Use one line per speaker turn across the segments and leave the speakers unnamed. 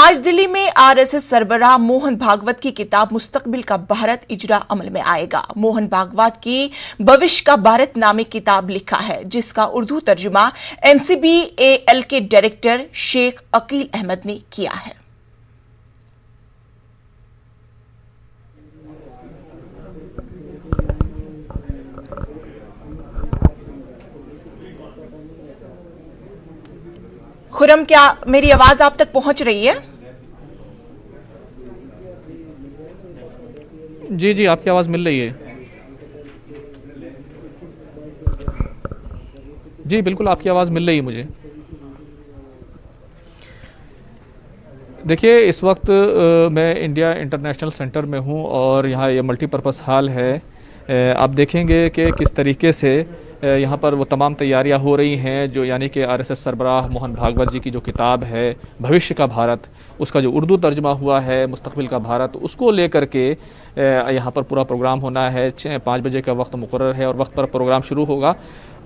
आज दिल्ली में आरएसएस सरबराह मोहन भागवत की किताब मुस्तकबिल का भारत इजरा अमल में आएगा। मोहन भागवत की भविष्य का भारत नामिक किताब लिखा है, जिसका उर्दू तर्जुमा NCBAL के डायरेक्टर शेख अकील अहमद ने किया है। खुरम, क्या मेरी आवाज आप तक पहुंच रही है?
जी जी, आपकी आवाज़ मिल रही है। जी बिल्कुल, आपकी आवाज़ मिल रही है मुझे। देखिए, इस वक्त मैं इंडिया इंटरनेशनल सेंटर में हूँ और यहाँ ये मल्टीपर्पज़ हॉल है। आप देखेंगे कि किस तरीके से यहाँ पर वो तमाम तैयारियाँ हो रही हैं, जो यानी कि आरएसएस सरबराह मोहन भागवत जी की जो किताब है भविष्य का भारत, उसका जो उर्दू तर्जुमा हुआ है मुस्तकबिल का भारत, उसको लेकर के यहाँ पर पूरा प्रोग्राम होना है। 5 बजे का वक्त मुकर्रर है और वक्त पर प्रोग्राम शुरू होगा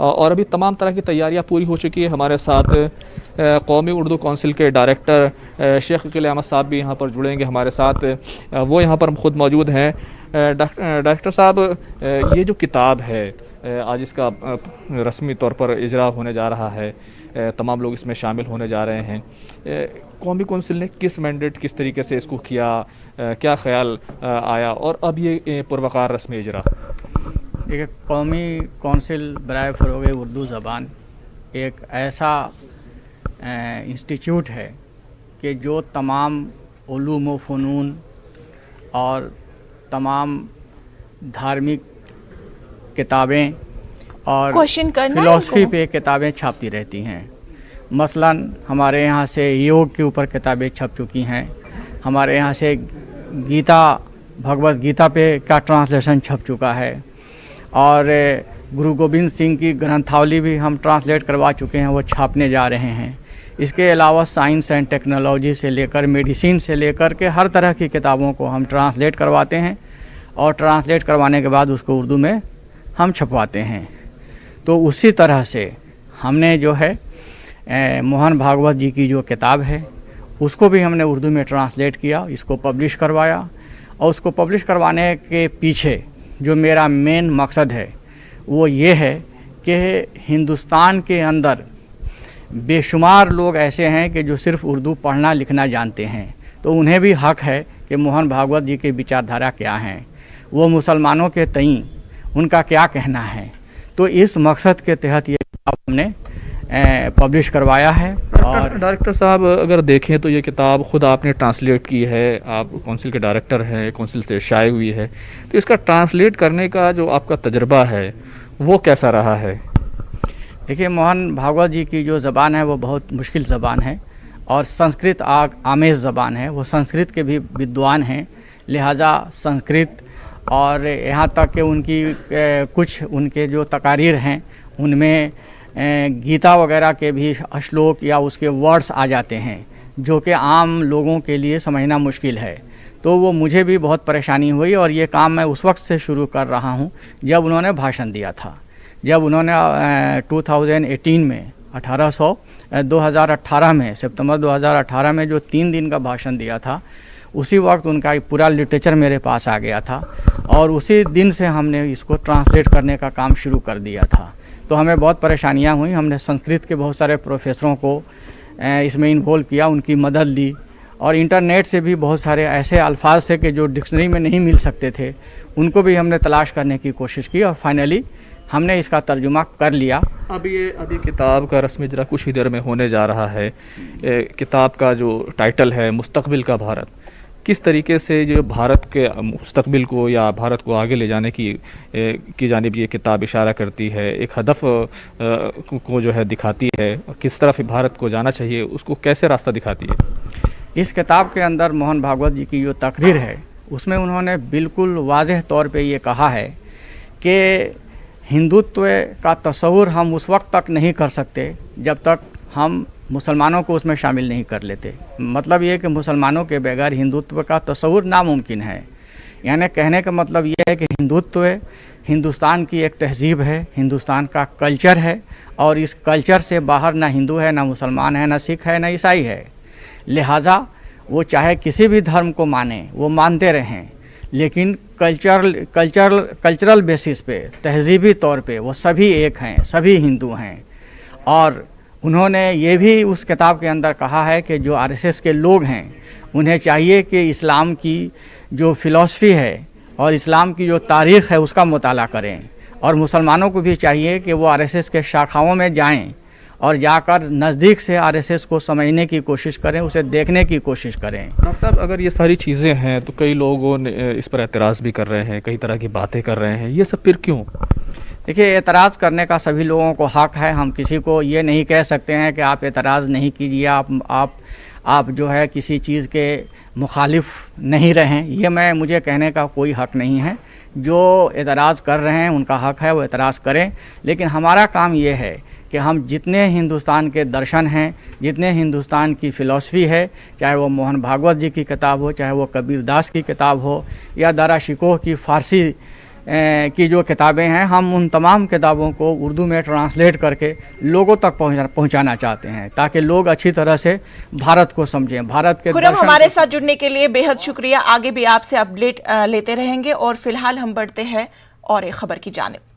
और अभी तमाम तरह की तैयारियाँ पूरी हो चुकी है। हमारे साथ कौमी उर्दू काउंसिल के डायरेक्टर शेख अकील अहमद साहब भी यहाँ पर जुड़ेंगे हमारे साथ, वो यहाँ पर ख़ुद मौजूद हैं। डायरेक्टर साहब, ये जो किताब है आज इसका रस्मी तौर पर इजरा होने जा रहा है, तमाम लोग इसमें शामिल होने जा रहे हैं। कौमी कौंसिल ने किस मैंडेट, किस तरीके से इसको किया, क्या ख्याल आया और अब ये पुरवकार रस्मी इजरा?
देखिए, कौमी कौंसिल बराए फ़रोग़ उर्दू ज़बान एक ऐसा इंस्टीट्यूट है कि जो तमाम उलूम व फ़नून और तमाम धार्मिक किताबें और फ़िलासफ़ी पे किताबें छापती रहती हैं। मसलन हमारे यहाँ से योग के ऊपर किताबें छप चुकी हैं, हमारे यहाँ से गीता, भगवत गीता पे का ट्रांसलेशन छप चुका है और गुरु गोविंद सिंह की ग्रंथावली भी हम ट्रांसलेट करवा चुके हैं, वो छापने जा रहे हैं। इसके अलावा साइंस एंड टेक्नोलॉजी से लेकर मेडिसिन से लेकर के हर तरह की किताबों को हम ट्रांसलेट करवाते हैं और ट्रांसलेट करवाने के बाद उसको उर्दू में हम छपवाते हैं। तो उसी तरह से हमने जो है मोहन भागवत जी की जो किताब है उसको भी हमने उर्दू में ट्रांसलेट किया, इसको पब्लिश करवाया और उसको पब्लिश करवाने के पीछे जो मेरा मेन मकसद है वो ये है कि हिंदुस्तान के अंदर बेशुमार लोग ऐसे हैं कि जो सिर्फ उर्दू पढ़ना लिखना जानते हैं, तो उन्हें भी हक है कि मोहन भागवत जी की विचारधारा क्या हैं, वो मुसलमानों के तईं उनका क्या कहना है। तो इस मकसद के तहत ये किताब हमने पब्लिश करवाया है। और
डायरेक्टर साहब, अगर देखें तो ये किताब खुद आपने ट्रांसलेट की है, आप काउंसिल के डायरेक्टर हैं, काउंसिल से शाये हुई है, तो इसका ट्रांसलेट करने का जो आपका तजर्बा है वो कैसा रहा है?
देखिए, मोहन भागवत जी की जो ज़बान है वो बहुत मुश्किल ज़बान है और संस्कृत आमेज़ ज़बान है। वो संस्कृत के भी विद्वान हैं, लिहाजा संस्कृत और यहाँ तक कि उनकी कुछ उनके जो तकारीर हैं उनमें गीता वगैरह के भी श्लोक या उसके वर्ड्स आ जाते हैं जो कि आम लोगों के लिए समझना मुश्किल है। तो वो मुझे भी बहुत परेशानी हुई और ये काम मैं उस वक्त से शुरू कर रहा हूँ जब उन्होंने भाषण दिया था। जब उन्होंने 2018 में 2018 में सितंबर 2018 में जो 3 दिन का भाषण दिया था, उसी वक्त उनका पूरा लिटरेचर मेरे पास आ गया था और उसी दिन से हमने इसको ट्रांसलेट करने का काम शुरू कर दिया था। तो हमें बहुत परेशानियां हुई। हमने संस्कृत के बहुत सारे प्रोफेसरों को इसमें इन्वॉल्व किया, उनकी मदद ली और इंटरनेट से भी बहुत सारे ऐसे अल्फाज थे कि जो डिक्शनरी में नहीं मिल सकते थे, उनको भी हमने तलाश करने की कोशिश की और फाइनली हमने इसका तर्जुमा कर लिया।
अभी किताब का रस्मी इजरा कुछ ही देर में होने जा रहा है। किताब का जो टाइटल है मुस्तकबिल का भारत, किस तरीके से जो भारत के मुस्तकबिल को या भारत को आगे ले जाने की जानिब ये किताब इशारा करती है, एक हदफ को जो है दिखाती है, किस तरफ भारत को जाना चाहिए उसको कैसे रास्ता दिखाती है?
इस किताब के अंदर मोहन भागवत जी की जो तकरीर है उसमें उन्होंने बिल्कुल वाज़ेह तौर पे ये कहा है कि हिंदुत्व का तस्वुर हम उस वक्त तक नहीं कर सकते जब तक हम मुसलमानों को उसमें शामिल नहीं कर लेते। मतलब ये कि मुसलमानों के बगैर हिंदुत्व का तस्वुर नामुमकिन है। यानी कहने का मतलब ये है कि हिंदुत्व हिंदुस्तान की एक तहजीब है, हिंदुस्तान का कल्चर है और इस कल्चर से बाहर ना हिंदू है, ना मुसलमान है, ना सिख है, ना ईसाई है। लिहाजा वो चाहे किसी भी धर्म को माने, वो मानते रहें, लेकिन कल्चरल बेसिस पे, तहजीबी तौर पे वो सभी एक हैं, सभी हिंदू हैं। और उन्होंने ये भी उस किताब के अंदर कहा है कि जो आरएसएस के लोग हैं उन्हें चाहिए कि इस्लाम की जो फ़िलॉसफ़ी है और इस्लाम की जो तारीख़ है उसका मुताला करें, और मुसलमानों को भी चाहिए कि वो आरएसएस के शाखाओं में जाएं और जाकर नज़दीक से आरएसएस को समझने की कोशिश करें, उसे देखने की कोशिश करें।
डॉक्टर साहब, अगर ये सारी चीज़ें हैं तो कई लोगों ने इस पर एतराज़ भी कर रहे हैं, कई तरह की बातें कर रहे हैं, ये सब फिर क्यों?
देखिए, एतराज़ करने का सभी लोगों को हक़ है। हम किसी को ये नहीं कह सकते हैं कि आप एतराज़ नहीं कीजिए, आप जो है किसी चीज़ के मुखालिफ नहीं रहें, ये मुझे कहने का कोई हक़ नहीं है। जो एतराज़ कर रहे हैं उनका हक़ है, वो एतराज़ करें, लेकिन हमारा काम ये है कि हम जितने हिंदुस्तान के दर्शन हैं, जितने हिंदुस्तान की फ़िलॉसफ़ी है, चाहे वो मोहन भागवत जी की किताब हो, चाहे वो कबीर दास की किताब हो, या दारा शिकोह की फ़ारसी की जो किताबें हैं, हम उन तमाम किताबों को उर्दू में ट्रांसलेट करके लोगों तक पहुंचाना चाहते हैं, ताकि लोग अच्छी तरह से भारत को समझें, भारत के।
खुर्रम, हमारे साथ जुड़ने के लिए बेहद शुक्रिया। आगे भी आपसे अपडेट लेते रहेंगे और फिलहाल हम बढ़ते हैं और एक खबर की जानिब।